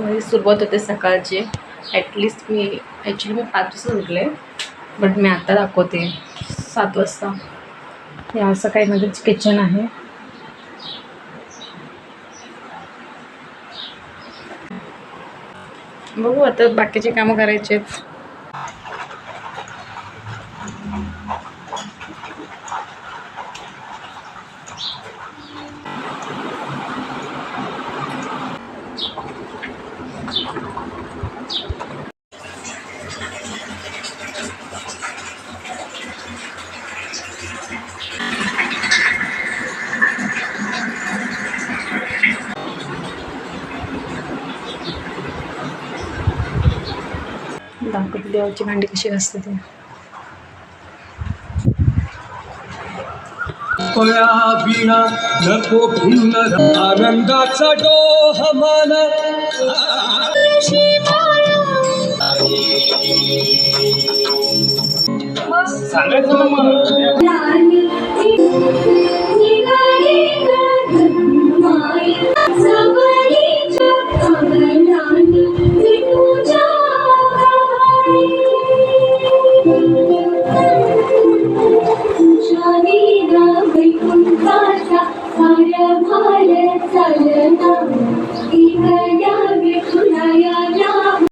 माझी सुरुवात होते सकाळची. ॲटलिस्ट मी 5 वाजता उठले, बट मी आता दाखवते 7 वाजता. हे असं काही माझंच किचन आहे. बघू आता बाकीचे कामं करायचे. दाखवते देवाची भांडी कशी घासते ते. बिना नको भिन्न आनंदाचा डोहमान सांगायचं ना मग.